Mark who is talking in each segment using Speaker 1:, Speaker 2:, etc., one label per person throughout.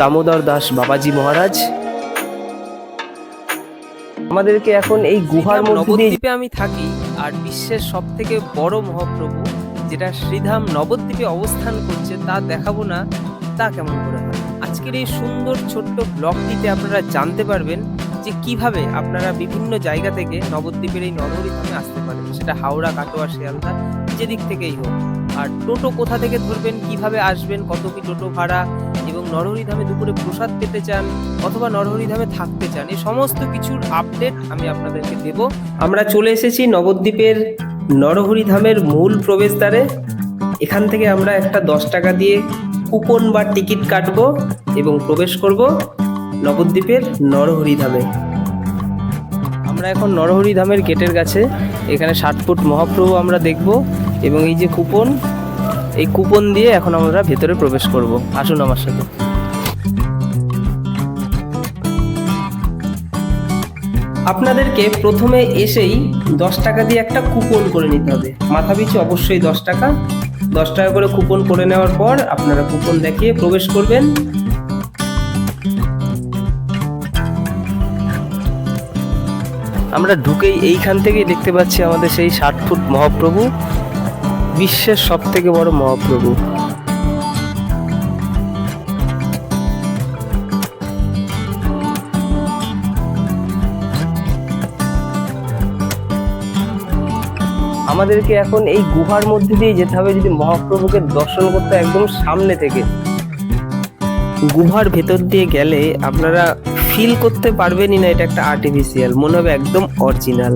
Speaker 1: দামোদর দাস বাবাজি মহারাজ আমাদেরকে এখন এই গুহার নবদ্বীপে আমি থাকি, আর বিশ্বের সব থেকে বড় মহাপ্রভু যেটা শ্রীধাম নবদ্বীপে অবস্থান করছে তা দেখাবো না তা কেমন করে হয়। আজকের এই সুন্দর ছোট্ট ব্লগটিতে আপনারা জানতে পারবেন যে কিভাবে আপনারা বিভিন্ন জায়গা থেকে নবদ্বীপের এই নরহরি ধামে আসতে পারেন, সেটা হাওড়া, কাটোয়া, শিয়ালদা যেদিক থেকেই হোক। আর টোটো কোথা থেকে ধরবেন, কিভাবে আসবেন, কত কি টোটো ভাড়া, এবং নরহরি ধামে দুপুরে প্রসাদ পেতে চান অথবা নরহরি ধামে থাকতে চান, এই সমস্ত কিছুর আপডেট আমি আপনাদেরকে দেব। আমরা চলে এসেছি নবদ্বীপের নরহরি ধামের মূল প্রবেশদ্বারে। এখান থেকে আমরা একটা 10 টাকা দিয়ে কুপন বা টিকিট কাটবো এবং প্রবেশ করব নবদ্বীপের নরহরি ধামে। আমরা এখন নরহরি ধামের গেটের কাছে। এখানে 60 ফুট মহাপ্রভু আমরা দেখব এবং এই যে কুপন, এই কুপন দিয়ে এখন আমরা ভেতরে প্রবেশ করব। আসুন আমার সাথে। আপনাদেরকে প্রথমে এসেই 10 টাকা দিয়ে একটা কুপন করে নিতে হবে। মাথাপিছু অবশ্যই 10 টাকা। 10 টাকা করে কুপন করে নেওয়ার পর আপনারা কুপন দেখিয়ে প্রবেশ করবেন। আমরা ঢুকেই এইখান থেকেই দেখতে পাচ্ছি আমাদের সেই 60 ফুট মহাপ্রভু, বিশ্বের সব থেকে বড় মহাপ্রভু। আমাদেরকে এখন এই গুহার মধ্যে দিয়ে যেতে হবে যদি মহাপ্রভুকে দর্শন করতে একদম সামনে থেকে। গুহার ভেতর দিয়ে গেলে আপনারা ফিল করতে পারবেনই না এটা একটা আর্টিফিশিয়াল, মনে হবে একদম অরিজিনাল।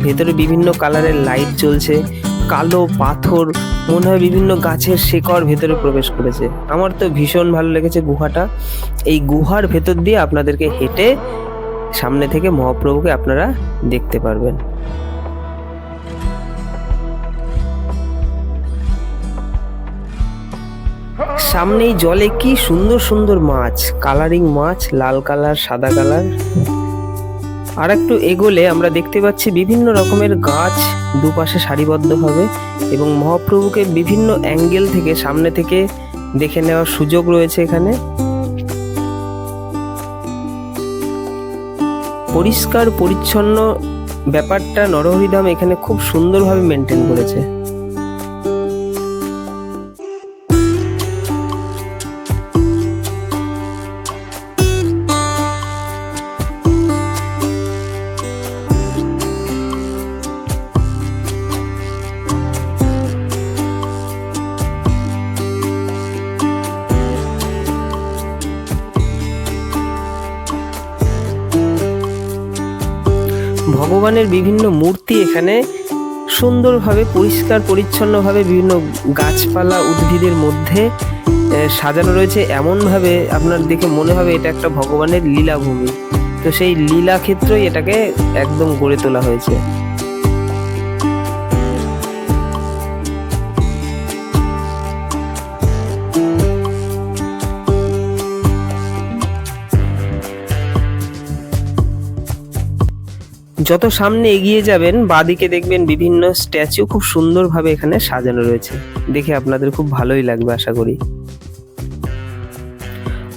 Speaker 1: ভেতরে বিভিন্ন কালারের লাইট জ্বলছে, কালো পাথর, মনে হয় বিভিন্ন গাছের শেকড় ভেতরে প্রবেশ করেছে। আমার তো ভীষণ ভালো লেগেছে গুহাটা। এই গুহার ভেতর দিয়ে আপনাদেরকে হেঁটে সামনে থেকে মহাপ্রভুকে আপনারা দেখতে পারবেন। সামনেই জলে কি সুন্দর সুন্দর মাছ, কালারিং মাছ, লাল কালার, সাদা কালার। আর একটু এগোলে আমরা দেখতে পাচ্ছি বিভিন্ন রকমের গাছ দুপাশে সারিবদ্ধভাবে, এবং মহাপ্রভুকে বিভিন্ন অ্যাঙ্গেল থেকে সামনে থেকে দেখে নেওয়ার সুযোগ রয়েছে এখানে। পরিষ্কার পরিচ্ছন্ন ব্যাপারটা নরহরি ধাম এখানে খুব সুন্দরভাবে মেনটেন করেছে। ভগবানের বিভিন্ন মূর্তি এখানে সুন্দরভাবে পরিষ্কার পরিচ্ছন্নভাবে বিভিন্ন গাছপালা উদ্ভিদের মধ্যে সাজানো রয়েছে, এমনভাবে আপনার দেখে মনে হবে এটা একটা ভগবানের লীলাভূমি। তো সেই লীলা ক্ষেত্রই এটাকে একদম গড়ে তোলা হয়েছে। যত সামনে এগিয়ে যাবেন বাঁদিকে দেখবেন বিভিন্ন স্ট্যাচু খুব সুন্দরভাবে এখানে সাজানো রয়েছে, দেখে আপনাদের খুব ভালোই লাগবে আশা করি।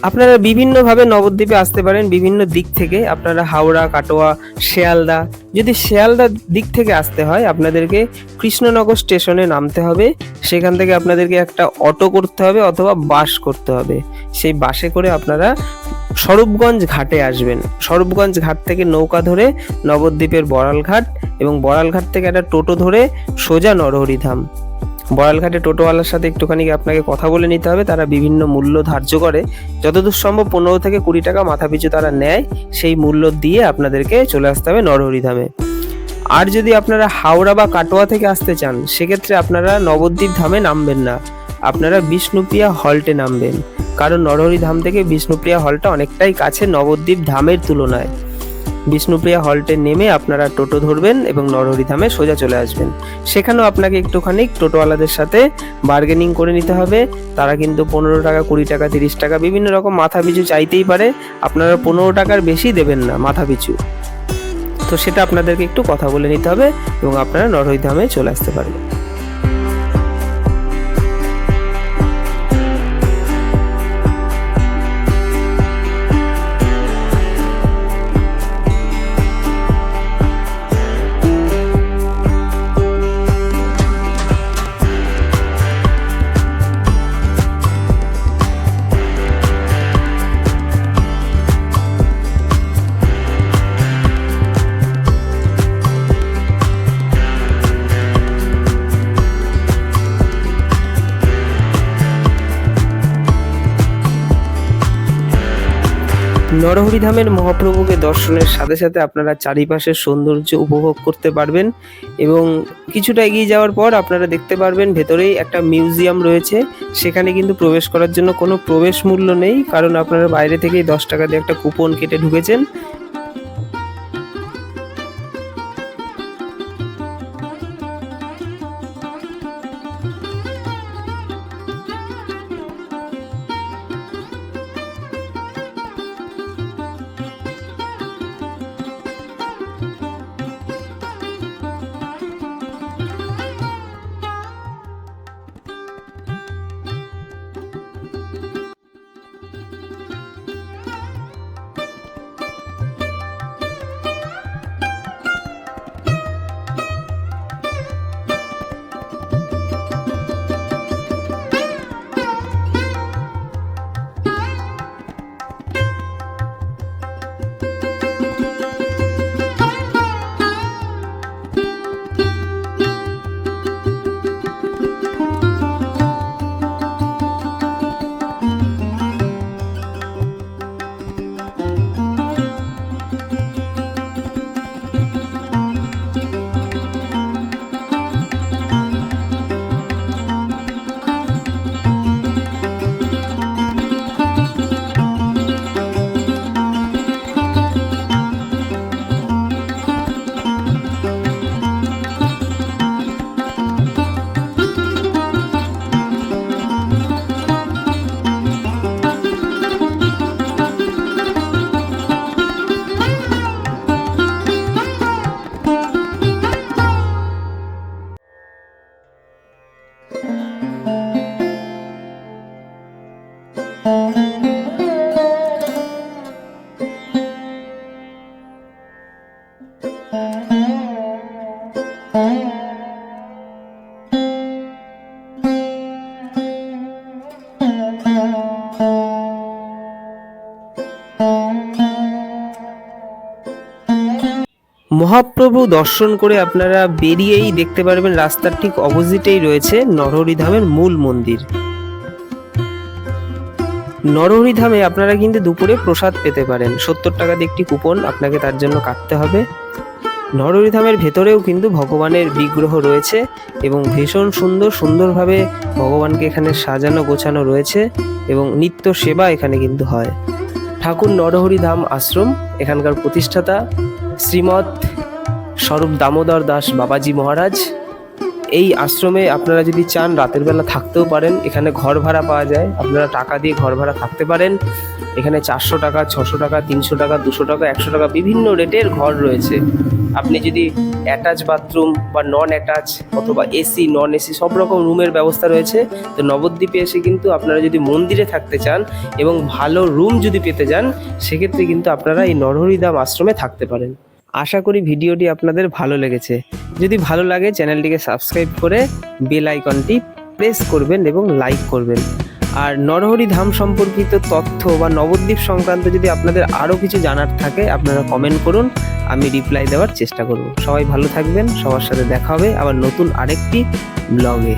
Speaker 1: আপনারা বিভিন্নভাবে নবদ্বীপে আসতে পারেন, বিভিন্ন দিক থেকে। আপনারা হাওড়া, কাটোয়া, শিয়ালদা, যদি শিয়ালদা দিক থেকে আসতে হয় আপনাদেরকে কৃষ্ণনগর স্টেশনে নামতে হবে। সেখান থেকে আপনাদেরকে একটা অটো করতে হবে অথবা বাস করতে হবে। সেই বাসে করে আপনারা স্বরূপগঞ্জ ঘাটে আসবেন। স্বরূপগঞ্জ ঘাট থেকে নৌকা ধরে নবদ্বীপের বড়ালঘাট, এবং বড়ালঘাট থেকে একটা টোটো ধরে সোজা নরহরি ধাম। বড়ালঘাটে টোটোওয়ালার সাথে একটুখানি আপনাকে কথা বলে নিতে হবে, তারা বিভিন্ন মূল্য ধার্য করে, যতদূর সম্ভব 15 থেকে 20 টাকা মাথা পিছু তারা নেয়। সেই মূল্য দিয়ে আপনাদেরকে চলে আসতে হবে নরহরি ধামে। আর যদি আপনারা হাওড়া বা কাটোয়া থেকে আসতে চান সেক্ষেত্রে আপনারা নবদ্বীপ ধামে নামবেন না, আপনারা বিষ্ণুপ্রিয়া হল্টে নামবেন। কারণ নরহরি ধাম থেকে বিষ্ণুপ্রিয়া হলটা অনেকটাই কাছে নবদ্বীপ ধামের তুলনায়। বিষ্ণুপ্রিয়া হল্টে নেমে আপনারা টোটো ধরবেন এবং নরহরি ধামে সোজা চলে আসবেন। সেখানেও আপনাকে একটুখানি টোটোওয়ালাদের সাথে বার্গেনিং করে নিতে হবে। তারা কিন্তু 15 টাকা, 20 টাকা, 30 টাকা বিভিন্ন রকম মাথা পিছু চাইতেই পারে। আপনারা 15 টাকার বেশি দেবেন না মাথা পিছু। তো সেটা আপনাদেরকে একটু কথা বলে নিতে হবে এবং আপনারা নরহরি ধামে চলে আসতে পারবেন। নরহরিধামের মহাপ্রভুকে দর্শনের সাথে সাথে আপনারা চারিপাশের সৌন্দর্য উপভোগ করতে পারবেন এবং কিছুটা এগিয়ে যাওয়ার পর আপনারা দেখতে পারবেন ভেতরেই একটা মিউজিয়াম রয়েছে। সেখানে কিন্তু প্রবেশ করার জন্য কোনো প্রবেশ মূল্য নেই, কারণ আপনারা বাইরে থেকেই 10 টাকা দিয়ে একটা কুপন কেটে ঢুকেছেন। মহাপ্রভু দর্শন করে আপনারা বেরিয়েই দেখতে পারবেন রাস্তার ঠিক অপোজিটেই রয়েছে নরহরিধামের মূল মন্দির। নরহরিধামে আপনারা কিন্তু দুপুরে প্রসাদ পেতে পারেন। 70 টাকা দিয়ে একটি কুপন আপনাকে তার জন্য কাটতে হবে। নরহরিধামের ভেতরেও কিন্তু ভগবানের বিগ্রহ রয়েছে এবং ভীষণ সুন্দরভাবে ভগবানকে এখানে সাজানো গোছানো রয়েছে এবং নিত্য সেবা এখানে কিন্তু হয়। ঠাকুর নরহরিধাম আশ্রম, এখানকার প্রতিষ্ঠাতা শ্রীমৎ স্বরূপ দামোদর দাস বাবাজি মহারাজ। এই আশ্রমে আপনারা যদি চান রাতের বেলা থাকতেও পারেন। এখানে ঘর ভাড়া পাওয়া যায়, আপনারা টাকা দিয়ে ঘর ভাড়া থাকতে পারেন। এখানে 400 টাকা, 600 টাকা, 300 টাকা, 200 টাকা, 100 টাকা বিভিন্ন রেটের ঘর রয়েছে। আপনি যদি অ্যাটাচ বাথরুম বা নন অ্যাটাচ অথবা এসি নন এসি সব রকম রুমের ব্যবস্থা রয়েছে। তো নবদ্বীপে এসে কিন্তু আপনারা যদি মন্দিরে থাকতে চান এবং ভালো রুম যদি পেতে যান, সেক্ষেত্রে কিন্তু আপনারা এই নরহরিধাম আশ্রমে থাকতে পারেন। আশা করি ভিডিওটি আপনাদের ভালো লেগেছে। যদি ভালো লাগে চ্যানেলটিকে সাবস্ক্রাইব করে বেল আইকনটি প্রেস করবেন এবং লাইক করবেন। আর নরহরিধাম সম্পর্কিত তথ্য বা নবদ্বীপ সংক্রান্ত যদি আপনাদের আরও কিছু জানার থাকে আপনারা কমেন্ট করুন, আমি রিপ্লাই দেওয়ার চেষ্টা করব। সবাই ভালো থাকবেন, সবার সাথে দেখা হবে আবার নতুন আরেকটি ব্লগে।